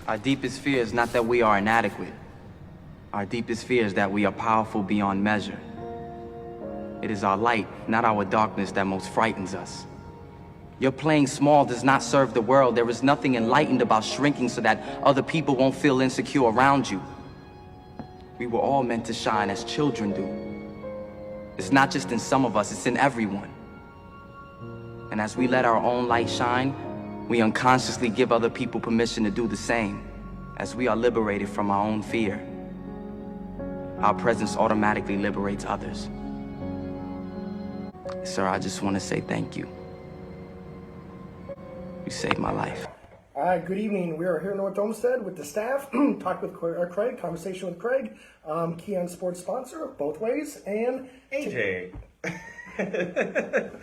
Our deepest fear is not that we are inadequate. Our deepest fear is that we are powerful beyond measure. It is our light, not our darkness, that most frightens us. Your playing small does not serve the world. There is nothing enlightened about shrinking so that other people won't feel insecure around you. We were all meant to shine as children do. It's not just in some of us, it's in everyone. And as we let our own light shine, we unconsciously give other people permission to do the same. As we are liberated from our own fear, our presence automatically liberates others. Sir, I just want to say thank you. You saved my life. All right, good evening. We are here in North Olmsted with the staff. Talk with Craig, conversation with Craig, Key on Sports sponsor, both ways, and AJ.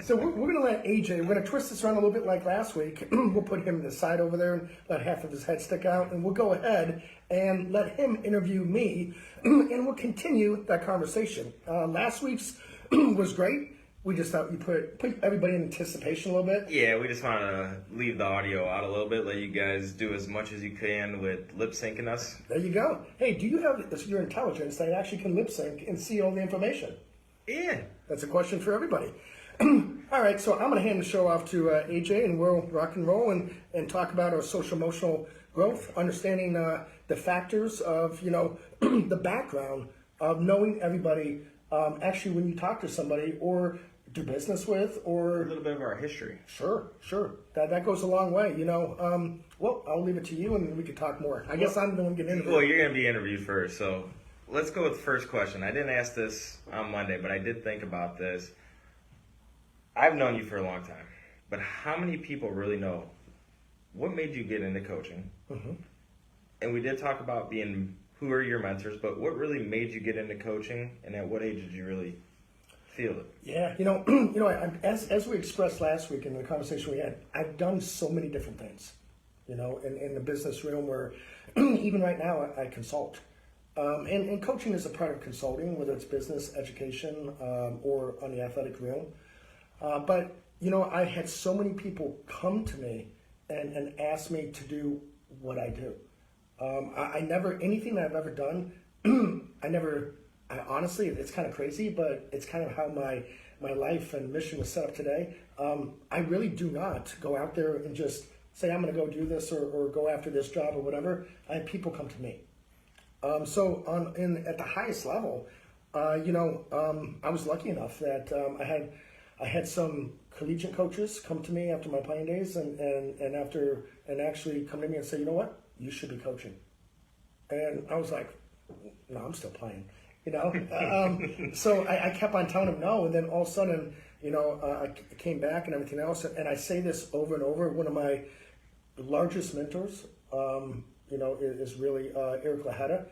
So we're going to let AJ, we're going to twist this around a little bit like last week. We'll put him to the side over there and let half of his head stick out, and we'll go ahead and let him interview me, and we'll continue that conversation. Last week's was great. We just thought you put everybody in anticipation a little bit. Yeah, we just wanted to leave the audio out a little bit, let you guys do as much as you can with lip syncing us. There you go. Hey, do you have your intelligence that actually can lip sync and see all the information? Yeah. That's a question for everybody. All right, so I'm going to hand the show off to AJ, and we'll rock and roll and talk about our social emotional growth, understanding the factors of, the background of knowing everybody, actually when you talk to somebody or do business with, or A little bit of our history. Sure. That goes a long way, Well, I'll leave it to you, and we could talk more. I guess I'm the one getting interviewed. Well, you're going to be interviewed first, so let's go with the first question. I didn't ask this on Monday, but I did think about this. I've known you for a long time, but how many people really know what made you get into coaching? Mm-hmm. And we did talk about who are your mentors, but what really made you get into coaching, and at what age did you really feel it? Yeah, as we expressed last week in the conversation we had, I've done so many different things, in the business realm where even right now I consult. And coaching is a part of consulting, whether it's business, education, or on the athletic realm. But I had so many people come to me and ask me to do what I do. I never, anything that I've ever done, I honestly, it's kind of crazy, but it's kind of how my life and mission was set up today. I really do not go out there and just say, I'm going to go do this or go after this job or whatever. I have people come to me. So at the highest level, I was lucky enough that I had some collegiate coaches come to me after my playing days and actually come to me and say, you know what, you should be coaching. And I was like, no, I'm still playing, So I kept on telling them no, and then all of a sudden, I came back and everything else. And I say this over and over. One of my largest mentors, is really Eric Lahetta,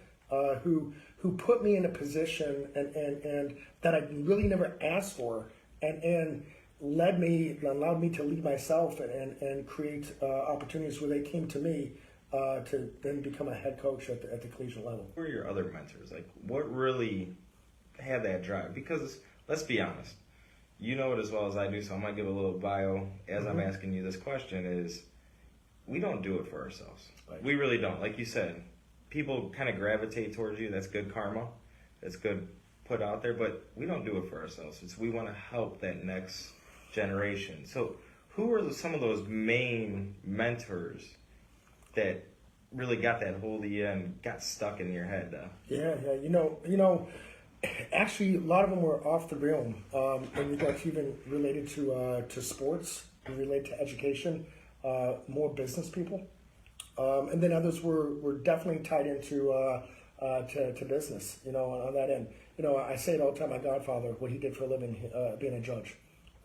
who put me in a position and that I really never asked for, and allowed me to lead myself and create opportunities where they came to me to then become a head coach at the collegiate level. Who are your other mentors? Like, what really had that drive? Because let's be honest, you know it as well as I do, so I'm going to give a little bio as I'm asking you this question is, we don't do it for ourselves. Right. We really don't. Like you said, people kind of gravitate towards you. That's good karma. That's good put out there. But we don't do it for ourselves. We want to help that next generation. So who are some of those main mentors that really got that hold of you and got stuck in your head, though? Yeah. Actually, a lot of them were off the realm. And that's even related to sports, related to education. More business people, and then others were definitely tied into to business. On that end, I say it all the time. My godfather, what he did for a living, being a judge,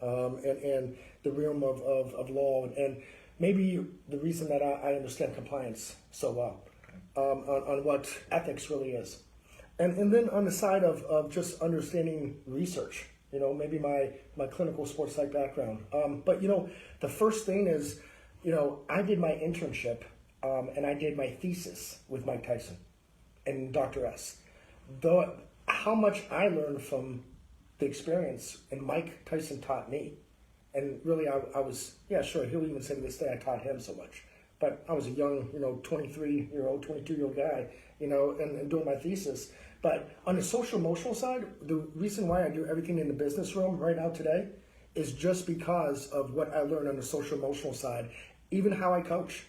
and the realm of law, and maybe the reason that I understand compliance so well, on what ethics really is, and then on the side of just understanding research. Maybe my clinical sports psych background, but the first thing is. I did my internship and I did my thesis with Mike Tyson and Dr. S. How much I learned from the experience, and Mike Tyson taught me. And really, I was, yeah, sure, he'll even say to this day, I taught him so much. but I was a young, 23-year-old, 22-year-old guy, and doing my thesis. But on the social emotional side, the reason why I do everything in the business realm right now today is just because of what I learned on the social emotional side, even how I coach,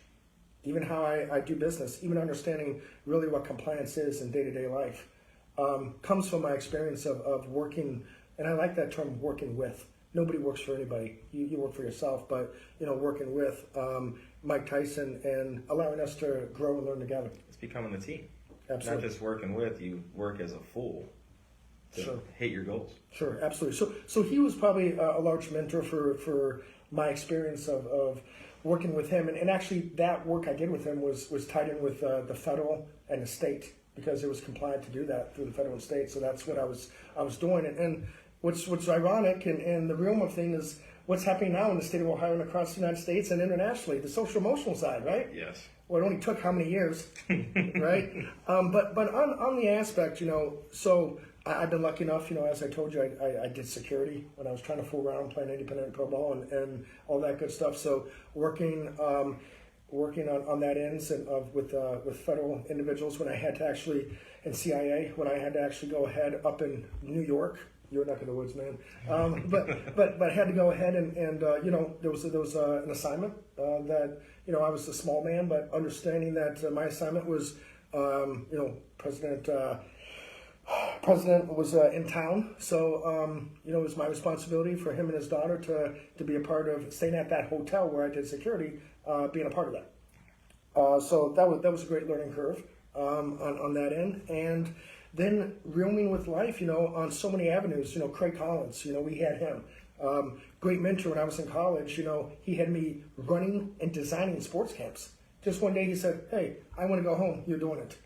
even how I do business, even understanding really what compliance is in day-to-day life, comes from my experience of working, and I like that term, working with. Nobody works for anybody. You work for yourself, but working with Mike Tyson and allowing us to grow and learn together. It's becoming a team. Absolutely. Not just working with, you work as a full to hit your goals. Sure, absolutely. So he was probably a large mentor for my experience of working with him, and actually that work I did with him was tied in with the federal and the state, because it was compliant to do that through the federal and state. So that's what I was doing. And what's ironic and the realm of thing is what's happening now in the state of Ohio and across the United States and internationally, the social emotional side, right? Yes. Well, it only took how many years, right? But on the aspect, so I've been lucky enough, as I told you, I did security when I was trying to fool around playing independent pro ball and all that good stuff. So working on that ends and with federal individuals when I had to actually, and CIA, when I had to actually go ahead up in New York. You're neck of the woods, man. But I had to go ahead and there was an assignment that I was a small man, but understanding that my assignment was President was in town, so it was my responsibility for him and his daughter to be a part of staying at that hotel where I did security, being a part of that. So that was a great learning curve on that end, and then roaming with life, on so many avenues. Craig Collins, we had him. Great mentor when I was in college. He had me running and designing sports camps. Just one day he said, "Hey, I want to go home. You're doing it."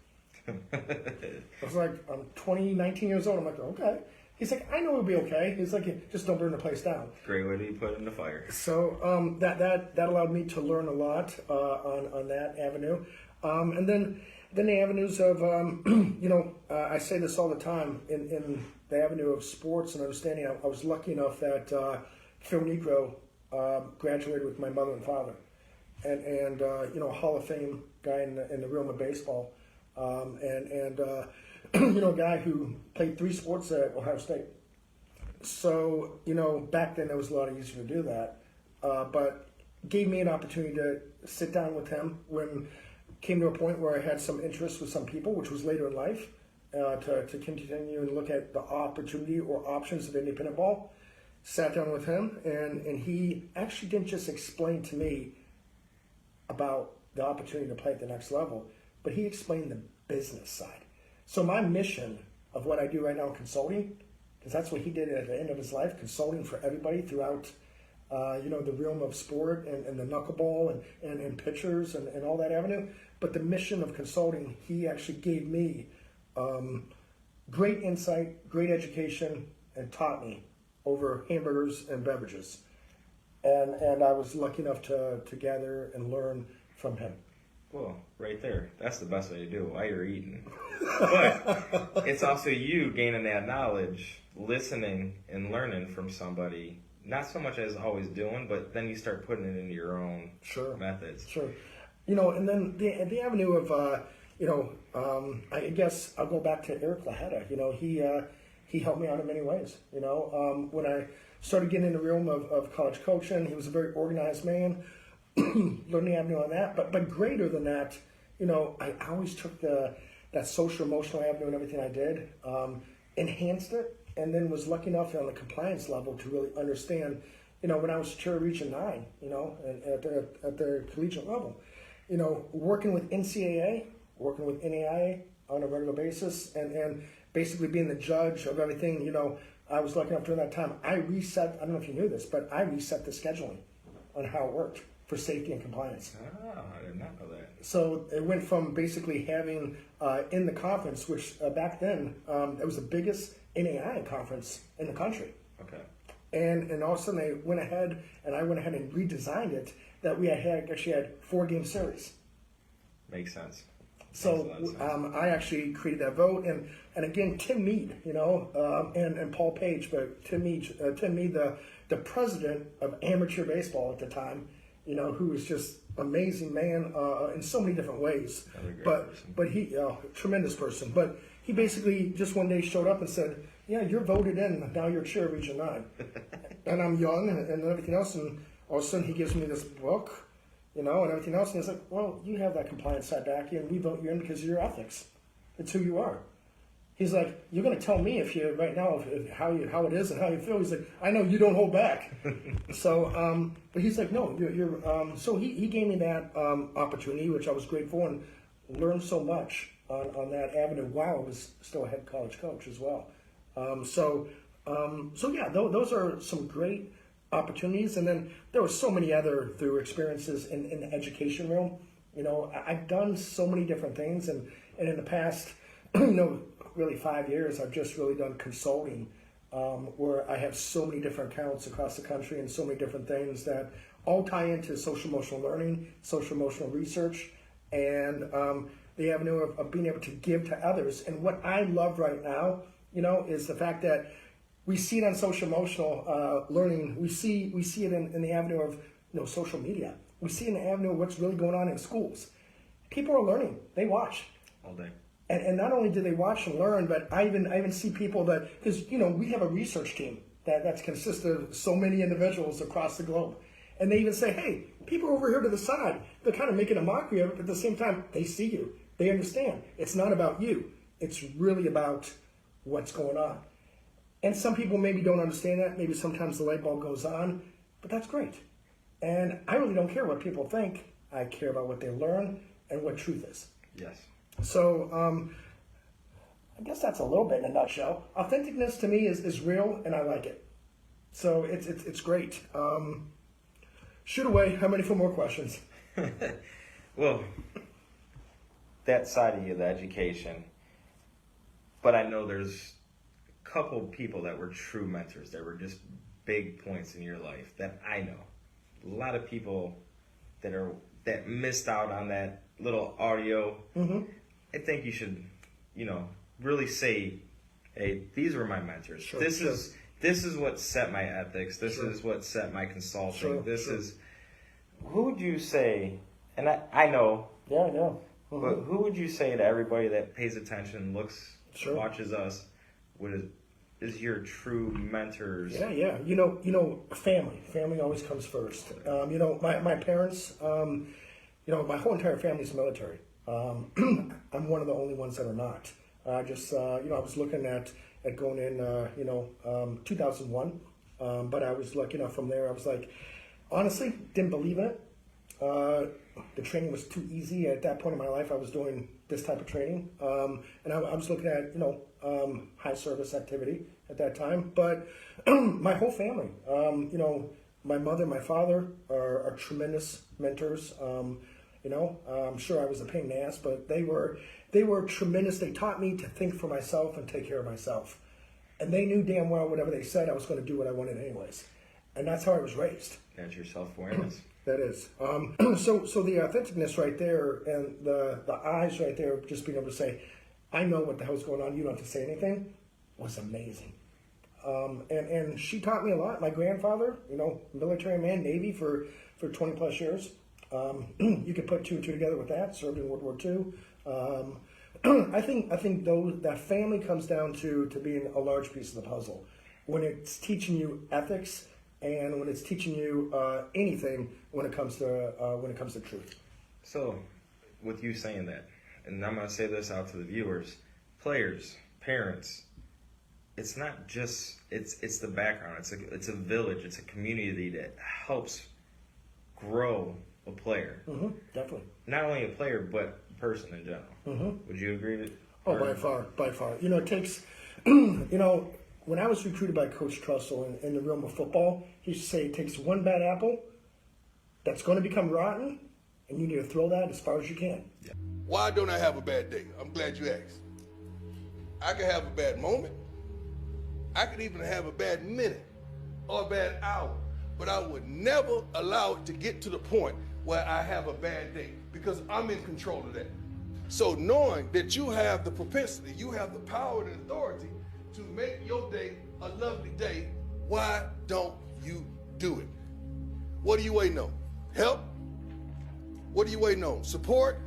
I was like, I'm 19 years old. I'm like, okay. He's like, I know it'll be okay. He's like, just don't burn the place down. Great way to be put in the fire. So that allowed me to learn a lot on that avenue. And then the avenues of, I say this all the time, in the avenue of sports and understanding, I was lucky enough that Phil Negro graduated with my mother and father. And a Hall of Fame guy in the realm of baseball. A guy who played 3 sports at Ohio State. So, back then it was a lot easier to do that. But gave me an opportunity to sit down with him when came to a point where I had some interest with some people, which was later in life, to continue and look at the opportunity or options of independent ball. Sat down with him, and he actually didn't just explain to me about the opportunity to play at the next level, but he explained the business side. So my mission of what I do right now in consulting, because that's what he did at the end of his life, consulting for everybody throughout, the realm of sport and the knuckleball and pitchers and all that avenue. But the mission of consulting, he actually gave me great insight, great education, and taught me over hamburgers and beverages. And I was lucky enough to gather and learn from him. Well, right there. That's the best way to do it while you're eating. But it's also you gaining that knowledge, listening and learning from somebody, not so much as always doing, but then you start putting it into your own methods. Sure. And then the avenue of, I guess I'll go back to Eric Lahetta. He helped me out in many ways. When I started getting in the realm of college coaching, he was a very organized man. Learning avenue on that, but greater than that, I always took that social emotional avenue and everything I did, enhanced it, and then was lucky enough on the compliance level to really understand, when I was chair of Region 9, and at the collegiate level, working with NCAA, working with NAIA on a regular basis, and basically being the judge of everything, I was lucky enough during that time. I don't know if you knew this, but I reset the scheduling on how it worked for safety and compliance. I did not know that. So it went from basically having in the conference, which back then it was the biggest NAI conference in the country. Okay. And all of a sudden I went ahead and redesigned it that we actually had 4-game series. Makes sense. So I actually created that vote, and again Tim Mead, and Paul Page, but Tim Mead, the president of amateur baseball at the time. Who was just amazing man in so many different ways. Another great But person. but he tremendous person. But he basically just one day showed up and said, "Yeah, you're voted in. Now you're chair of Region 9." And I'm young and everything else, and all of a sudden he gives me this book, and everything else, and he's like, "Well, you have that compliance side back, and we vote you in because of your ethics. It's who you are." He's like, "You're going to tell me if you right now how it is and how you feel." He's like, "I know you don't hold back." So, but he's like, "No, you're." So he gave me that opportunity, which I was grateful and learned so much on that avenue while I was still a head college coach as well. So yeah, those are some great opportunities, and then there were so many other through experiences in the education realm. I've done so many different things, and in the past, really 5 years, I've just really done consulting, where I have so many different accounts across the country and so many different things that all tie into social emotional learning, social emotional research, and the avenue of being able to give to others. And what I love right now, is the fact that we see it on social emotional learning. We see it in the avenue of social media. We see it in the avenue of what's really going on in schools. People are learning. They watch. All day. And not only do they watch and learn, but I even see people that, because we have a research team that's consisted of so many individuals across the globe, and they even say, "Hey, people over here to the side, they're kind of making a mockery of it, but at the same time, they see you, they understand. It's not about you. It's really about what's going on." And some people maybe don't understand that. Maybe sometimes the light bulb goes on, but that's great. And I really don't care what people think. I care about what they learn and what truth is. Yes. So I guess that's a little bit in a nutshell. Authenticness to me is real, and I like it. So it's great. Shoot away. How many for more questions? Well, that side of you, the education, but I know there's a couple people that were true mentors, that were just big points in your life that I know. A lot of people that missed out on that little audio. Mm-hmm. I think you should, really say, "Hey, these were my mentors. Sure, this sure. is what set my ethics. This Sure. is what set my consulting. Sure. Who would you say?" And I know, Yeah, I know. Mm-hmm. but who would you say to everybody that pays attention, looks, Sure. watches us, is your true mentors? Yeah. Family always comes first. My parents, my whole entire family's military. I'm one of the only ones that are not. I was looking at going in, 2001. But I was like, from there, I was like, honestly, didn't believe in it. The training was too easy. At that point in my life, I was doing this type of training. And I was looking at, high service activity at that time. But my whole family, my mother, my father are tremendous mentors. I'm sure I was a pain in the ass, but they were tremendous. They taught me to think for myself and take care of myself. And they knew damn well whatever they said, I was going to do what I wanted anyways. And that's how I was raised. That's your self-awareness. That is. So the authenticness right there and the eyes right there, just being able to say, "I know what the hell's going on, you don't have to say anything," was amazing. And she taught me a lot. My grandfather, military man, Navy for 20 plus years. You could put two and two together with that, served in World War II. I think that family comes down to being a large piece of the puzzle. When it's teaching you ethics and when it's teaching you anything when it comes to truth. So, with you saying that, and I'm going to say this out to the viewers, players, parents, it's not just, it's the background. It's a village. It's a community that helps grow a player. Mm-hmm, definitely. Not only a player, but a person in general. Mm-hmm. Would you agree with? Oh, by far. It takes, when I was recruited by Coach Trussell in the realm of football, he used to say it takes one bad apple that's going to become rotten, and you need to throw that as far as you can. Why don't I have a bad day? I'm glad you asked. I could have a bad moment. I could even have a bad minute or a bad hour, but I would never allow it to get to the point where I have a bad day because I'm in control of that. So knowing that you have the propensity, you have the power and authority to make your day a lovely day, why don't you do it? What are you waiting on? Help? What are you waiting on? Support?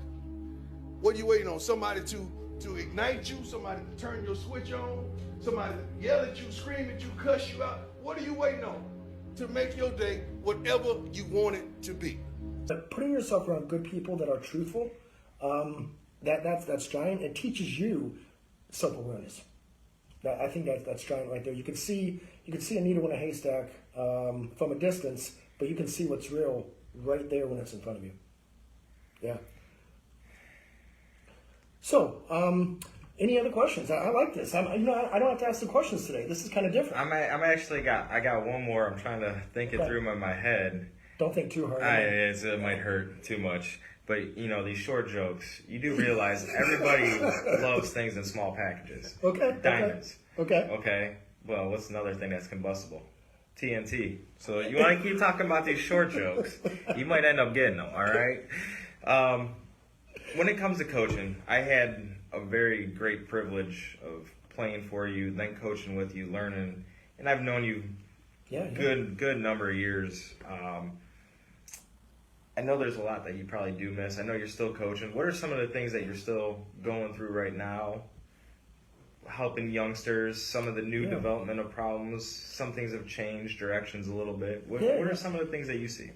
What are you waiting on? Somebody to ignite you? Somebody to turn your switch on? Somebody to yell at you, scream at you, cuss you out? What are you waiting on to make your day whatever you want it to be? But putting yourself around good people that are truthful, that's giant. It teaches you self-awareness. I think that's giant right there. You can see a needle in a haystack from a distance, but you can see what's real right there when it's in front of you. Yeah. So, any other questions? I like this. I don't have to ask the questions today. This is kind of different. I got one more. I'm trying to think it through in my head. Don't think too hard. It might hurt too much. But, these short jokes, you do realize everybody loves things in small packages. Okay. Diamonds. Okay. Well, what's another thing that's combustible? TNT. So you want to keep talking about these short jokes, you might end up getting them, all right? When it comes to coaching, I had a very great privilege of playing for you, then coaching with you, learning, and I've known you good number of years. I know there's a lot that you probably do miss. I know you're still coaching. What are some of the things that you're still going through right now? Helping youngsters, some of the new developmental problems, some things have changed directions a little bit. What are some of the things that you see?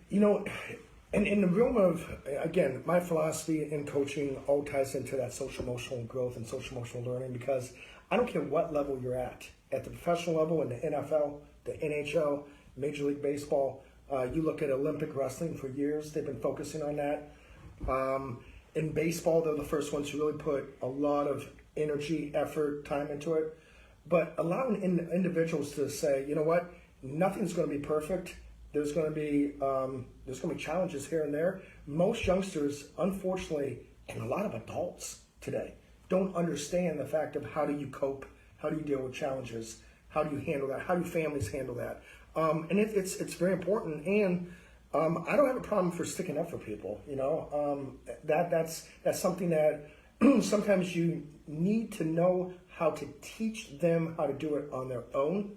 And in the realm of, again, my philosophy in coaching all ties into that social emotional growth and social emotional learning, because I don't care what level you're at the professional level, in the NFL, the NHL, Major League Baseball. You look at Olympic wrestling for years, they've been focusing on that. In baseball, they're the first ones to really put a lot of energy, effort, time into it. But allowing individuals to say, you know what, nothing's going to be perfect. There's going to be challenges here and there. Most youngsters, unfortunately, and a lot of adults today, don't understand the fact of how do you cope, how do you deal with challenges, how do you handle that, how do families handle that. And it's very important, and I don't have a problem for sticking up for people. That's something that sometimes you need to know how to teach them how to do it on their own.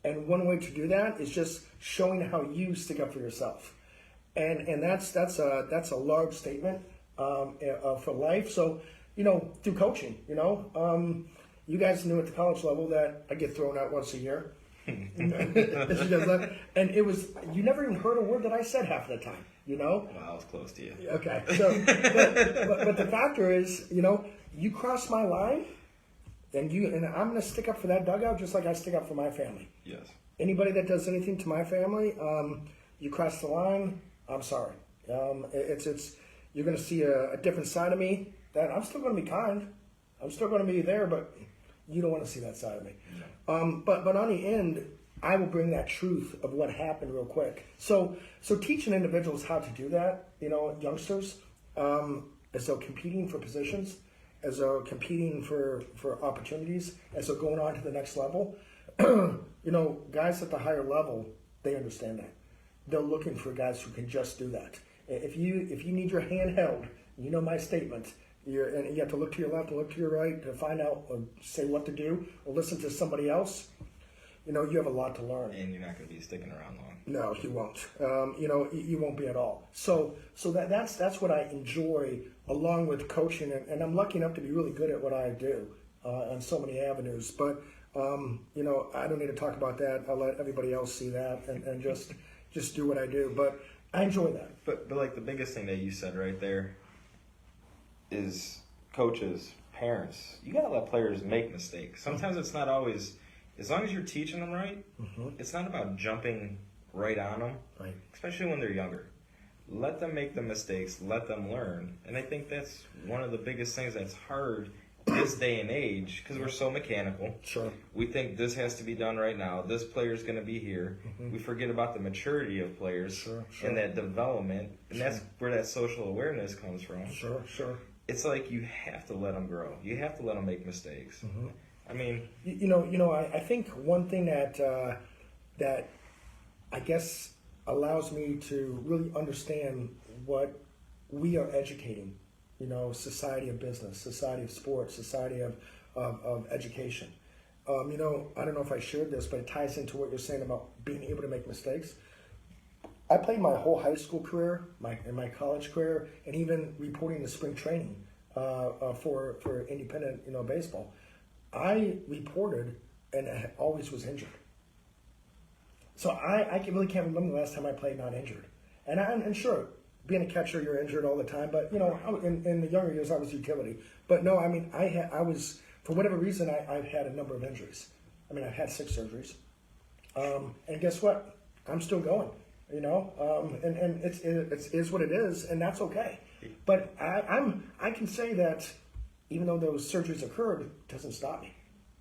And one way to do that is just showing how you stick up for yourself, and that's a large statement for life. So through coaching, you guys knew at the college level that I get thrown out once a year. And it was, you never even heard a word that I said half of the time, Well, I was close to you. Okay, so but the factor is, you cross my line, and I'm going to stick up for that dugout just like I stick up for my family. Yes. Anybody that does anything to my family, you cross the line, I'm sorry. You're going to see a different side of me. That I'm still going to be kind. I'm still going to be there, but you don't want to see that side of me. No. But on the end, I will bring that truth of what happened real quick. So teaching individuals how to do that, youngsters, as they're competing for positions, as they're competing for opportunities, as they're going on to the next level, guys at the higher level, they understand that. They're looking for guys who can just do that. If you need your hand held, my statement, and you have to look to your left and look to your right to find out or say what to do or listen to somebody else, you have a lot to learn. And you're not going to be sticking around long. No, you won't. You won't be at all. So that's what I enjoy along with coaching, and I'm lucky enough to be really good at what I do on so many avenues. But I don't need to talk about that. I'll let everybody else see that and just do what I do. But I enjoy that. But like the biggest thing that you said right there is coaches, parents. You gotta let players make mistakes. Sometimes it's not always, as long as you're teaching them right. It's not about jumping right on them, right? Especially when they're younger. Let them make the mistakes. Let them learn. And I think that's one of the biggest things that's hard this day and age, because we're so mechanical. Sure. We think this has to be done right now. This player's going to be here. We forget about the maturity of players and that development, and that's where that social awareness comes from. Sure. It's like you have to let them grow. You have to let them make mistakes. I mean, I think one thing that I guess allows me to really understand what we are educating. Society of business, society of sports, society of education. I don't know if I shared this, but it ties into what you're saying about being able to make mistakes. I played my whole high school career, my college career, and even reporting the spring training for independent baseball. I reported and I always was injured. So I really can't remember the last time I played not injured. And sure, being a catcher, you're injured all the time. But in the younger years, I was utility. But no, I mean, I was, for whatever reason, I've had a number of injuries. I mean, I've had 6 surgeries. And guess what? I'm still going. And it is what it is, and that's okay. But I can say that even though those surgeries occurred, it doesn't stop me.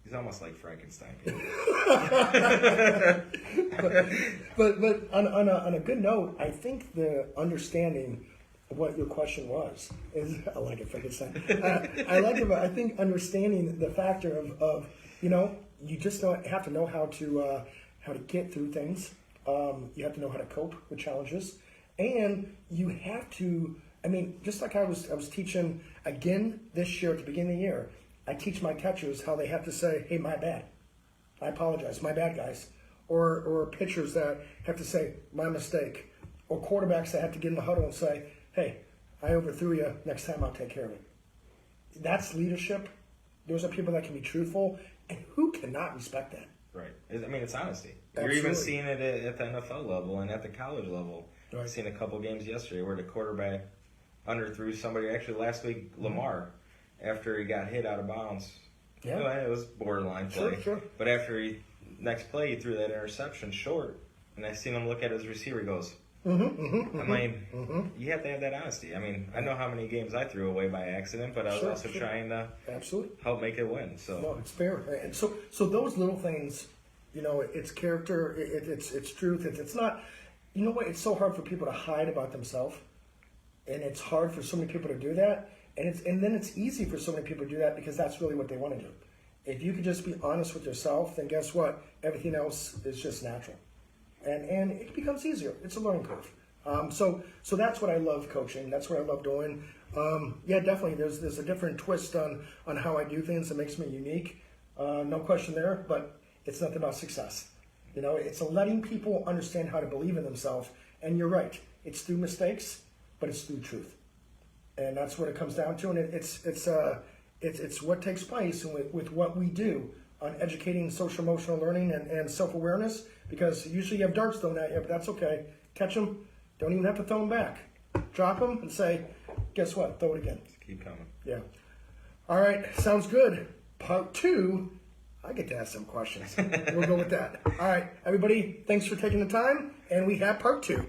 He's almost like Frankenstein. but on a good note, I think the understanding of what your question was is, I like it, Frankenstein. I like it, but I think understanding the factor of you just don't have to know how to get through things. You have to know how to cope with challenges, and you have to. I mean, just like I was teaching again this year at the beginning of the year, I teach my catchers how they have to say, "Hey, my bad. I apologize. My bad, guys." Or pitchers that have to say, "My mistake." Or quarterbacks that have to get in the huddle and say, "Hey, I overthrew you. Next time I'll take care of it." That's leadership. Those are people that can be truthful, and who cannot respect that? Right. I mean, it's honesty. Absolutely. You're even seeing it at the NFL level and at the college level. Right. I've seen a couple games yesterday where the quarterback underthrew somebody. Actually, last week, Lamar, after he got hit out of bounds. Yeah. It was borderline play. Sure. But after next play, he threw that interception short. And I seen him look at his receiver. He goes, I mean, you have to have that honesty. I mean, I know how many games I threw away by accident, but I was also trying to help make it win. So no, it's fair. And so those little things, it's character, it's truth. It's not. You know what? It's so hard for people to hide about themselves, and it's hard for so many people to do that. And then it's easy for so many people to do that because that's really what they want to do. If you could just be honest with yourself, then guess what? Everything else is just natural. And it becomes easier. It's a learning curve. So that's what I love coaching. That's what I love doing. Yeah, definitely. There's a different twist on how I do things that makes me unique. No question there. But it's nothing about success. It's letting people understand how to believe in themselves. And you're right. It's through mistakes, but it's through truth. And that's what it comes down to. And it's what takes place with what we do on educating social emotional learning and self-awareness, because usually you have darts thrown at you, but that's okay. Catch them. Don't even have to throw them back. Drop them and say, guess what? Throw it again. just keep coming. Yeah. All right. Sounds good. Part 2, I get to ask some questions. We'll go with that. All right, everybody, thanks for taking the time, and we have part 2.